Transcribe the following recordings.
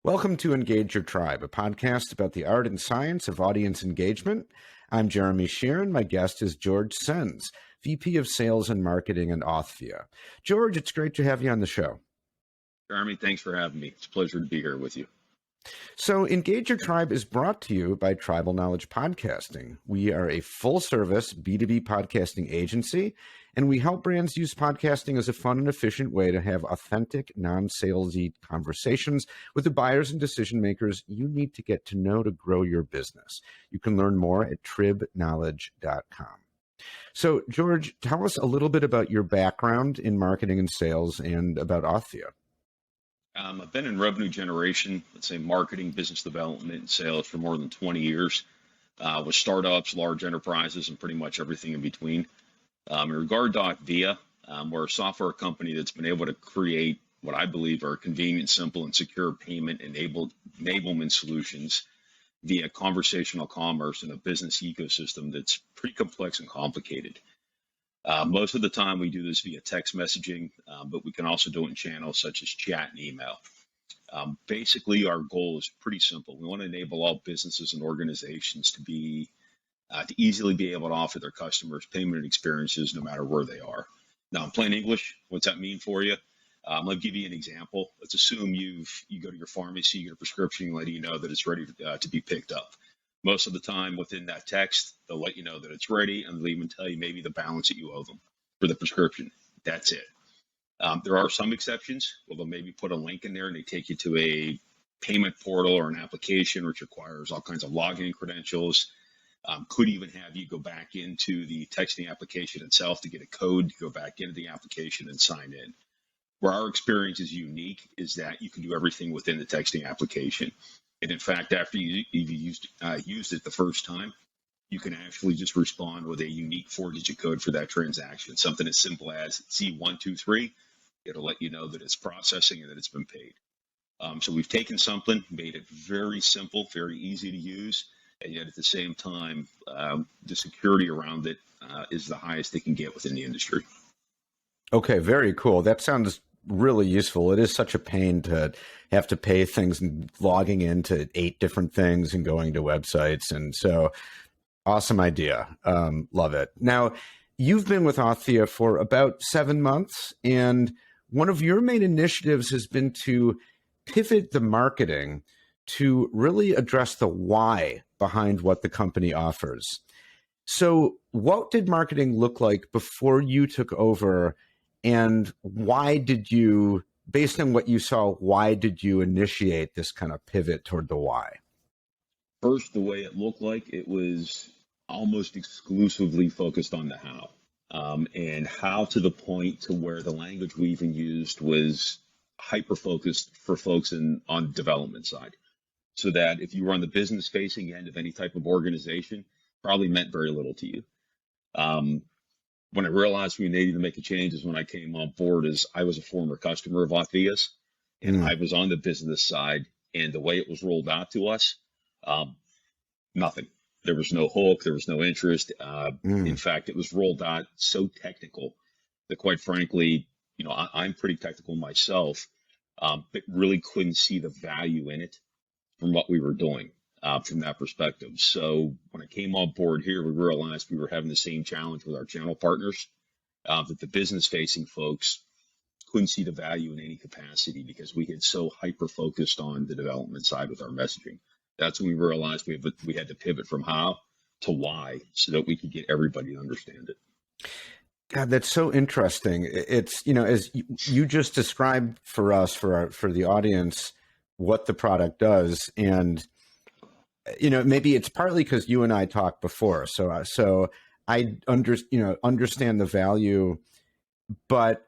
Welcome to Engage Your Tribe, a podcast about the art and science of audience engagement. I'm Jeremy Shere, and my guest is George Sens, VP of Sales and Marketing at Authvia. George, it's great to have you on the show. Jeremy, thanks for having me. It's a pleasure to be here with you. So Engage Your Tribe is brought to you by Tribal Knowledge Podcasting. We are a full-service B2B podcasting agency, and we help brands use podcasting as a fun and efficient way to have authentic, non-salesy conversations with the buyers and decision makers you need to get to know to grow your business. You can learn more at tribknowledge.com. So, George, tell us a little bit about your background in marketing and sales and about Authvia. I've been in revenue generation, let's say marketing, business development, and sales for more than 20 years with startups, large enterprises, and pretty much everything in between. In regard to Authvia, we're a software company that's been able to create what I believe are convenient, simple, and secure payment enablement solutions via conversational commerce in a business ecosystem that's pretty complex and complicated. Most of the time we do this via text messaging, but we can also do it in channels such as chat and email. Basically, our goal is pretty simple. We want to enable all businesses and organizations to easily be able to offer their customers payment experiences no matter where they are. Now, in plain English, what's that mean for you? I'll give you an example. Let's assume you go to your pharmacy, you get a prescription, letting you know that it's ready to be picked up. Most of the time within that text, they'll let you know that it's ready, and they'll even tell you maybe the balance that you owe them for the prescription. That's it. There are some exceptions where they'll maybe put a link in there and they take you to a payment portal or an application which requires all kinds of login credentials. Could even have you go back into the texting application itself to get a code to go back into the application and sign in. Where our experience is unique is that you can do everything within the texting application. And in fact, after you've used it the first time, you can actually just respond with a unique 4-digit code for that transaction. Something as simple as C123. It'll let you know that it's processing and that it's been paid. So we've taken something, made it very simple, very easy to use, and yet at the same time, the security around it is the highest they can get within the industry. Okay, very cool. That sounds really useful. It is such a pain to have to pay things and logging into 8 different things and going to websites. And so awesome idea. Love it. Now, you've been with Authvia for about 7 months, and one of your main initiatives has been to pivot the marketing to really address the why behind what the company offers. So what did marketing look like before you took over? And why did you, based on what you saw, why did you initiate this kind of pivot toward the why? First, the way it looked like, it was almost exclusively focused on the how. And how to the point to where the language we even used was hyper-focused for folks on the development side. So that if you were on the business-facing end of any type of organization, probably meant very little to you. When I realized we needed to make a change is when I came on board, as I was a former customer of Authvia's, and I was on the business side, and the way it was rolled out to us, nothing. There was no hook, there was no interest. In fact, it was rolled out so technical that, quite frankly, I'm pretty technical myself, but really couldn't see the value in it from what we were doing. From that perspective. So when I came on board here, we realized we were having the same challenge with our channel partners, that the business-facing folks couldn't see the value in any capacity because we had so hyper-focused on the development side with our messaging. That's when we realized we had to pivot from how to why so that we could get everybody to understand it. God, that's so interesting. It's, as you just described for us, for the audience, what the product does. And maybe it's partly because you and I talked before, so I understand the value, but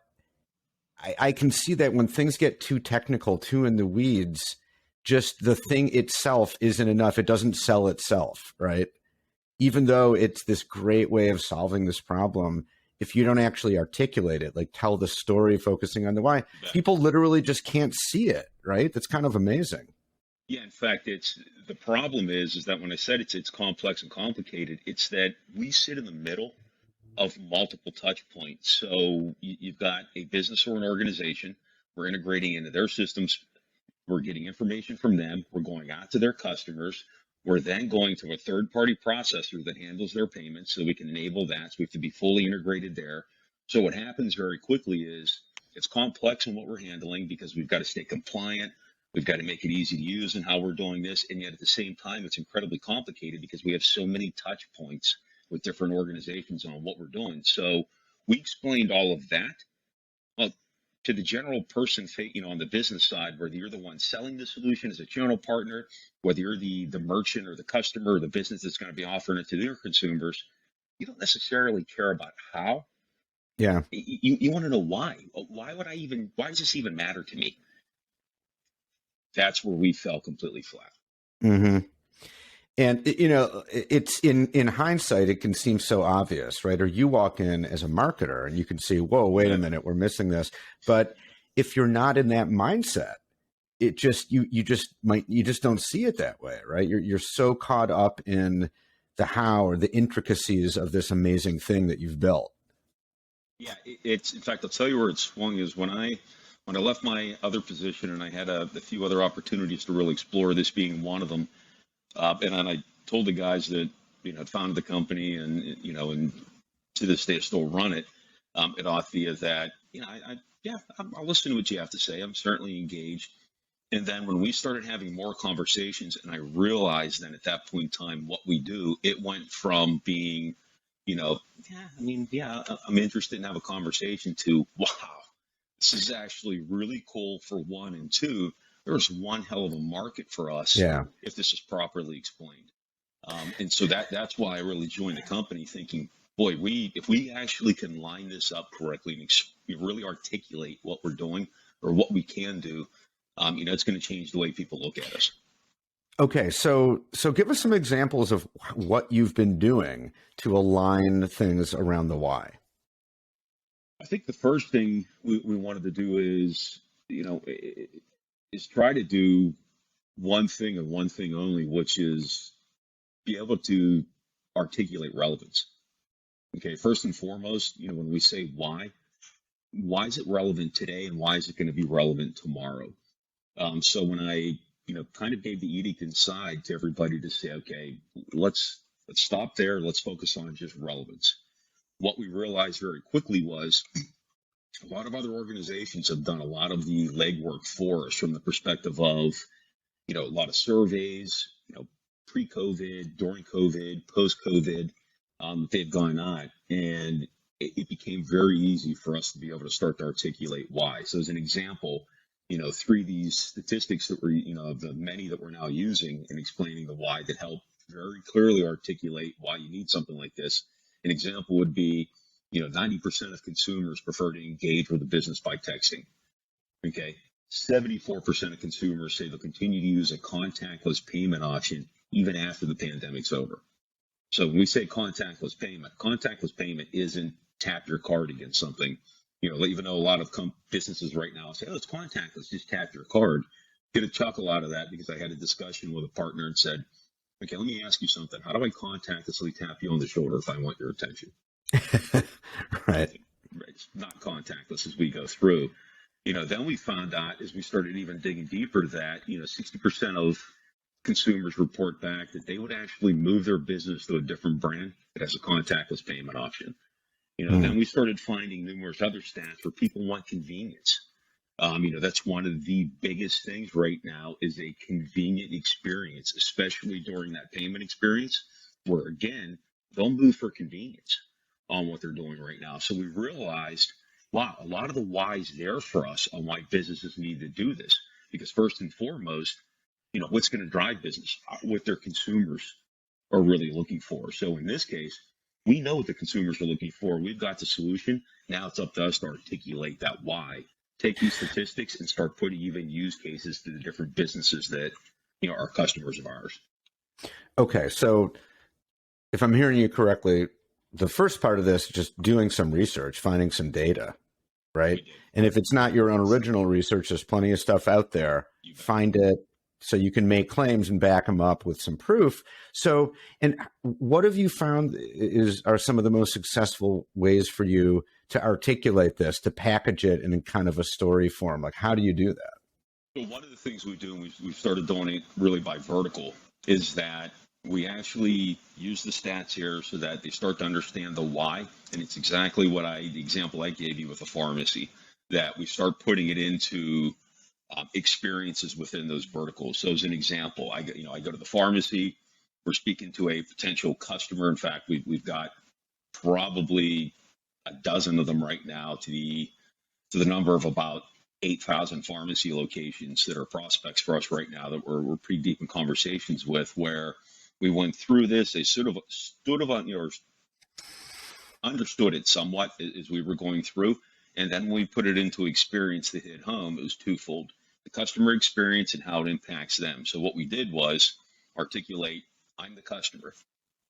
I can see that when things get too technical, too in the weeds, just the thing itself isn't enough. It doesn't sell itself, right? Even though it's this great way of solving this problem, if you don't actually articulate it, like tell the story, focusing on the why, people literally just can't see it, right? That's kind of amazing. Yeah, in fact, the problem is that when I said it's complex and complicated, it's that we sit in the middle of multiple touch points. So you've got a business or an organization, we're integrating into their systems, We're getting information from them. We're going out to their customers. We're then going to a third-party processor that handles their payments, so we can enable that. So we have to be fully integrated there. So what happens very quickly is it's complex in what we're handling because we've got to stay compliant. We've got to make it easy to use in how we're doing this. And yet at the same time, it's incredibly complicated because we have so many touch points with different organizations on what we're doing. So we explained all of that. Well, to the general person, on the business side, whether you're the one selling the solution as a channel partner, whether you're the merchant or the customer or the business that's going to be offering it to their consumers, you don't necessarily care about how. Yeah. You want to know why. Why does this even matter to me? That's where we fell completely flat. Mm-hmm. And it's in hindsight, it can seem so obvious, right? Or you walk in as a marketer and you can see, whoa, wait a minute, we're missing this. But if you're not in that mindset, it just you just don't see it that way, right? You're so caught up in the how or the intricacies of this amazing thing that you've built. Yeah, it's in fact, I'll tell you where it swung is when I left my other position and I had a few other opportunities to really explore, this being one of them. And then I told the guys that founded the company and to this day I still run it at Authvia that I'll listen to what you have to say. I'm certainly engaged. And then when we started having more conversations, and I realized then at that point in time what we do, it went from being, I'm interested in have a conversation to, wow, this is actually really cool for one, and two, there's one hell of a market for us if this is properly explained. And so that's why I really joined the company, thinking, boy, if we actually can line this up correctly and really articulate what we're doing or what we can do, it's going to change the way people look at us. Okay, so give us some examples of what you've been doing to align things around the why. I think the first thing we wanted to do is try to do one thing and one thing only, which is be able to articulate relevance. Okay, first and foremost, when we say why is it relevant today and why is it going to be relevant tomorrow? So when I, kind of gave the edict inside to everybody to say, okay, let's stop there. Let's focus on just relevance. What we realized very quickly was a lot of other organizations have done a lot of the legwork for us from the perspective of, a lot of surveys, pre-COVID, during COVID, post-COVID, they've gone on. And it became very easy for us to be able to start to articulate why. So as an example, 3 of these statistics that we're, of the many that we're now using and explaining the why that help very clearly articulate why you need something like this. An example would be, 90% of consumers prefer to engage with a business by texting. Okay. 74% of consumers say they'll continue to use a contactless payment option even after the pandemic's over. So when we say contactless payment isn't tap your card against something. Even though a lot of businesses right now say, oh, it's contactless, just tap your card. Get a chuckle out of that because I had a discussion with a partner and said, okay, let me ask you something. How do I contactlessly tap you on the shoulder if I want your attention? Right. It's not contactless as we go through. Then we found out as we started even digging deeper to that, 60% of consumers report back that they would actually move their business to a different brand that has a contactless payment option. Then we started finding numerous other stats where people want convenience. That's one of the biggest things right now is a convenient experience, especially during that payment experience, where again, they'll move for convenience on what they're doing right now. So we realized, wow, a lot of the whys there for us on why businesses need to do this. Because first and foremost, what's going to drive business, what their consumers are really looking for. So in this case, we know what the consumers are looking for. We've got the solution. Now it's up to us to articulate that why. Take these statistics and start putting even use cases to the different businesses that, are customers of ours. Okay, so if I'm hearing you correctly, the first part of this is just doing some research, finding some data, right? And if it's not your own original research, there's plenty of stuff out there. Find it so you can make claims and back them up with some proof. So, and what have you found are some of the most successful ways for you to articulate this, to package it in kind of a story form? Like, how do you do that? So one of the things we do, and we've started doing it really by vertical, is that we actually use the stats here so that they start to understand the why. And it's exactly the example I gave you with the pharmacy, that we start putting it into experiences within those verticals. So as an example, I go to the pharmacy, we're speaking to a potential customer. In fact, we've got probably a dozen of them right now to the number of about 8,000 pharmacy locations that are prospects for us right now that we're pretty deep in conversations with, where we went through this. They sort of stood of understood it somewhat as we were going through. And then when we put it into experience that hit home, it was twofold: the customer experience and how it impacts them. So what we did was articulate, I'm the customer.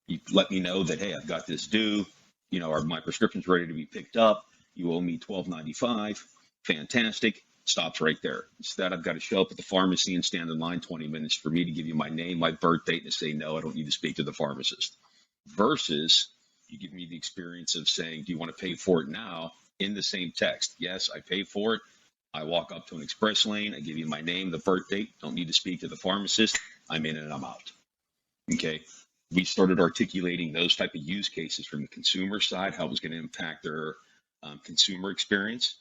You let me know that, hey, I've got this due, my prescription's ready to be picked up. You owe me $12.95. Fantastic. Stops right there. Instead, I've got to show up at the pharmacy and stand in line 20 minutes for me to give you my name, my birth date, and to say, no, I don't need to speak to the pharmacist. Versus you give me the experience of saying, do you want to pay for it now? In the same text. Yes, I pay for it. I walk up to an express lane. I give you my name, the birth date. Don't need to speak to the pharmacist. I'm in and I'm out. Okay. We started articulating those type of use cases from the consumer side, how it was going to impact their consumer experience.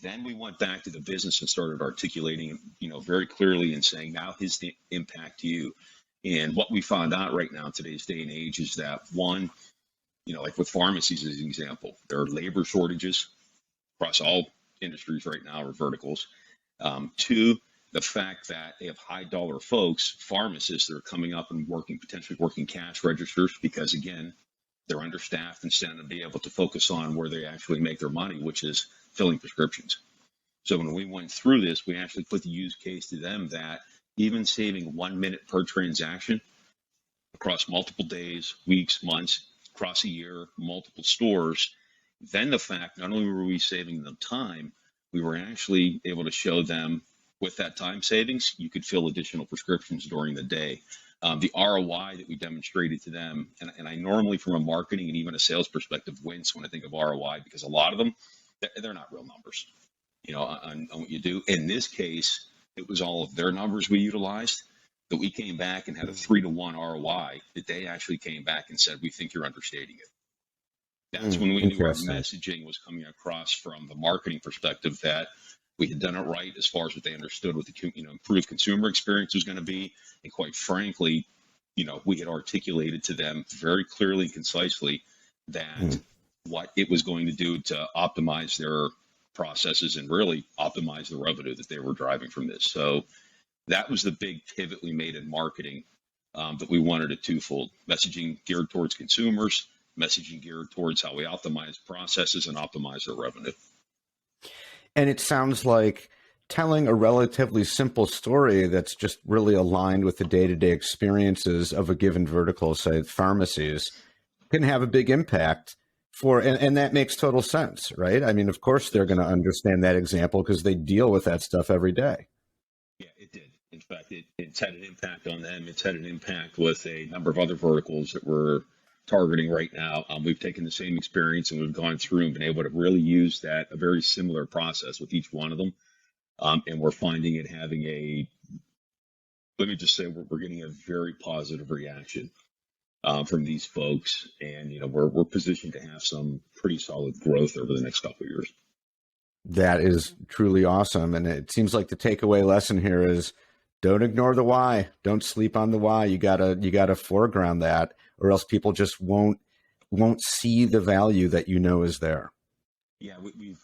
Then we went back to the business and started articulating, very clearly and saying, now here's the impact to you. And what we found out right now in today's day and age is that, one, like with pharmacies as an example, there are labor shortages across all industries right now, or verticals. Two, the fact that they have high dollar folks, pharmacists, that are coming up and potentially working cash registers because, again, they're understaffed instead of being able to focus on where they actually make their money, which is filling prescriptions. So when we went through this, we actually put the use case to them that even saving 1 minute per transaction across multiple days, weeks, months, across a year, multiple stores, then the fact not only were we saving them time, we were actually able to show them with that time savings, you could fill additional prescriptions during the day. The ROI that we demonstrated to them, and I normally, from a marketing and even a sales perspective, wince when I think of ROI, because a lot of them, they're not real numbers, on what you do. In this case, it was all of their numbers we utilized, that we came back and had a 3-to-1 ROI, that they actually came back and said, we think you're understating it. That's when we knew our messaging was coming across from the marketing perspective, that we had done it right as far as what they understood what the improved consumer experience was going to be. And quite frankly, we had articulated to them very clearly and concisely that what it was going to do to optimize their processes and really optimize the revenue that they were driving from this. So that was the big pivot we made in marketing, that we wanted a twofold: messaging geared towards consumers, messaging geared towards how we optimize processes and optimize their revenue. And it sounds like telling a relatively simple story that's just really aligned with the day-to-day experiences of a given vertical, say pharmacies, can have a big impact and that makes total sense, right? I mean, of course they're going to understand that example because they deal with that stuff every day. Yeah, it did. In fact, it's had an impact on them. It's had an impact with a number of other verticals that we're targeting right now. We've taken the same experience and we've gone through and been able to really use a very similar process with each one of them. And we're finding it having let me just say, we're getting a very positive reaction from these folks. And, we're positioned to have some pretty solid growth over the next couple of years. That is truly awesome. And it seems like the takeaway lesson here is don't ignore the why. Don't sleep on the why. You gotta foreground that, or else people just won't see the value that is there. Yeah,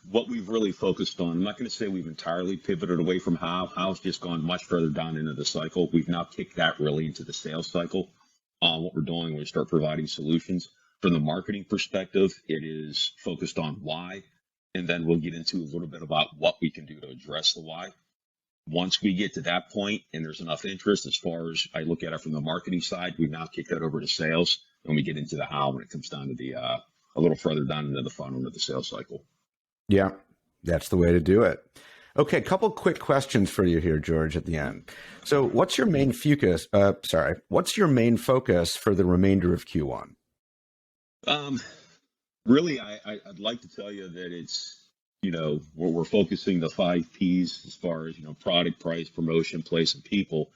what we've really focused on, I'm not going to say we've entirely pivoted away from how. How's just gone much further down into the cycle. We've now kicked that really into the sales cycle. What we're doing when we start providing solutions. From the marketing perspective, it is focused on why, and then we'll get into a little bit about what we can do to address the why. Once we get to that point and there's enough interest, as far as I look at it from the marketing side, we now kick that over to sales, and we get into the how when it comes down to the a little further down into the funnel of the sales cycle. Yeah, that's the way to do it. Okay, a couple quick questions for you here, George, at the end. So what's your main focus? What's your main focus for the remainder of Q1? Really, I'd like to tell you that it's we're focusing the 5 Ps as far as, product, price, promotion, place, and people.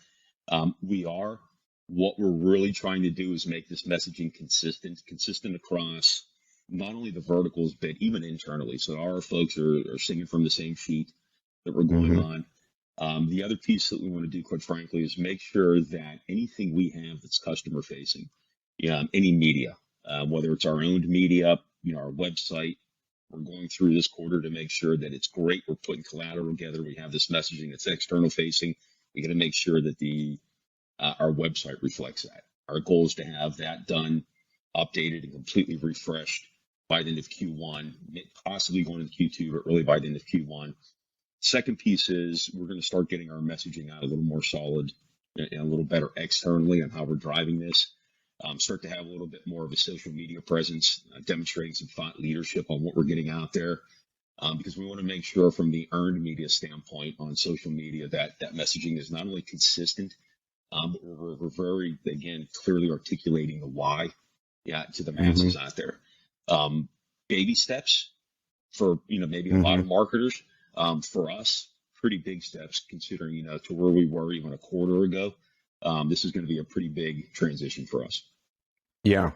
What we're really trying to do is make this messaging consistent across not only the verticals, but even internally. So our folks are singing from the same sheet that we're going Mm-hmm. on. The other piece that we want to do, quite frankly, is make sure that anything we have that's customer facing, any media, whether it's our owned media, our website, we're going through this quarter to make sure that it's great. We're putting collateral together. We have this messaging that's external facing. We got to make sure that our website reflects that. Our goal is to have that done, updated, and completely refreshed by the end of Q1, possibly going into Q2, but really by the end of Q1. Second piece is we're going to start getting our messaging out a little more solid and a little better externally on how we're driving this. Start to have a little bit more of a social media presence, demonstrating some thought leadership on what we're getting out there. Because we want to make sure from the earned media standpoint on social media that messaging is not only consistent, but we're very, again, clearly articulating the why to the masses out there. Baby steps for, maybe a lot of marketers. For us, pretty big steps considering, to where we were even a quarter ago. This is going to be a pretty big transition for us. Yeah.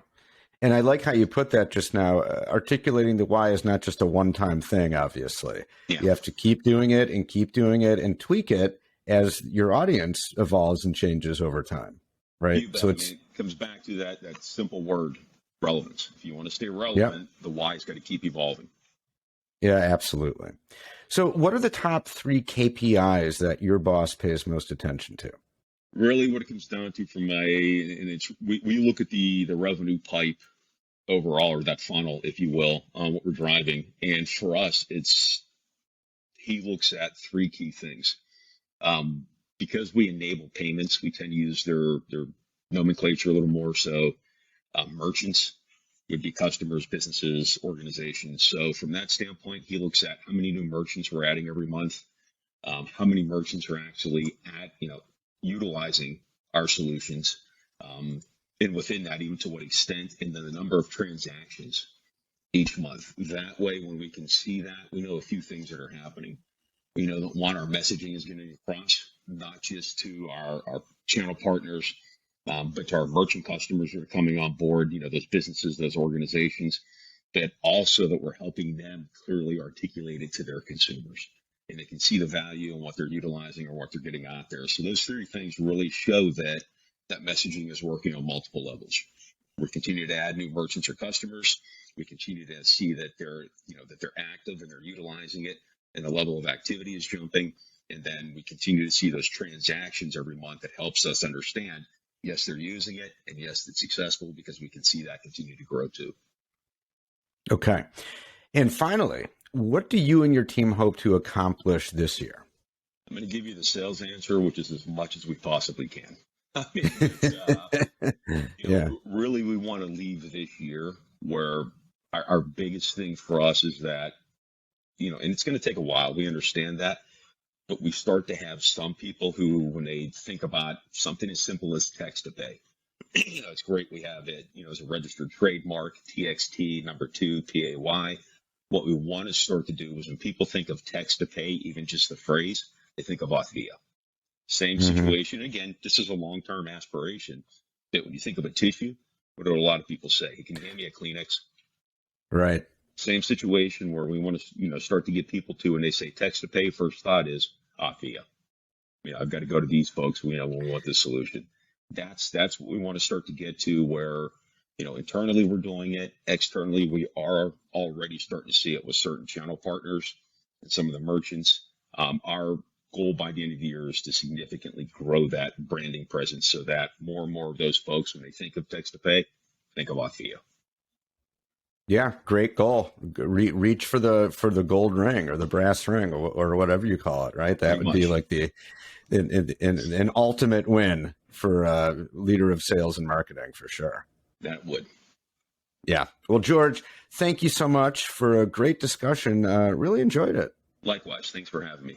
And I like how you put that just now. Articulating the why is not just a one-time thing, obviously. Yeah. You have to keep doing it and tweak it as your audience evolves and changes over time, right? So it comes back to that simple word, relevance. If you want to stay relevant, the why's got to keep evolving. Yeah, absolutely. So what are the top 3 KPIs that your boss pays most attention to? Really what it comes down to we look at the revenue pipe overall, or that funnel, if you will, on what we're driving. And for us, he looks at 3 key things. Because we enable payments, we tend to use their nomenclature a little more. So merchants would be customers, businesses, organizations. So from that standpoint, he looks at how many new merchants we're adding every month, how many merchants are actually utilizing our solutions, and within that, even to what extent, and then the number of transactions each month. That way, when we can see that, we know a few things that are happening. We know that one, our messaging is getting across, not just to our channel partners, but to our merchant customers that are coming on board, those businesses, those organizations, but also that we're helping them clearly articulate it to their consumers. And they can see the value and what they're utilizing or what they're getting out there. So those 3 things really show that messaging is working on multiple levels. We continue to add new merchants or customers. We continue to see that they're active and they're utilizing it, and the level of activity is jumping. And then we continue to see those transactions every month. That helps us understand, yes, they're using it, and yes, it's successful, because we can see that continue to grow too. Okay. And finally, what do you and your team hope to accomplish this year? I'm going to give you the sales answer, which is as much as we possibly can. I mean, really, we want to leave this year where our biggest thing for us is that, and it's going to take a while. We understand that. But we start to have some people who, when they think about something as simple as text to pay, it's great. We have it, as a registered trademark, TXT, number 2, PAY. What we want to start to do is when people think of text to pay, even just the phrase, they think of Authvia. Same situation. Again, this is a long-term aspiration. But when you think of a tissue, what do a lot of people say? Can you hand me a Kleenex? Right. Same situation where we want to, start to get people to, when they say text to pay, first thought is Authvia. I've got to go to these folks. When we want this solution. That's what we want to start to get to, where, internally we're doing it. Externally, we are already starting to see it with certain channel partners and some of the merchants. Our goal by the end of the year is to significantly grow that branding presence, so that more and more of those folks, when they think of text to pay, think of Authvia. Yeah, great goal. Reach for the gold ring or the brass ring or whatever you call it, right? That would be like an ultimate win for a leader of sales and marketing, for sure. That would. Yeah. Well, George, thank you so much for a great discussion. Really enjoyed it. Likewise. Thanks for having me.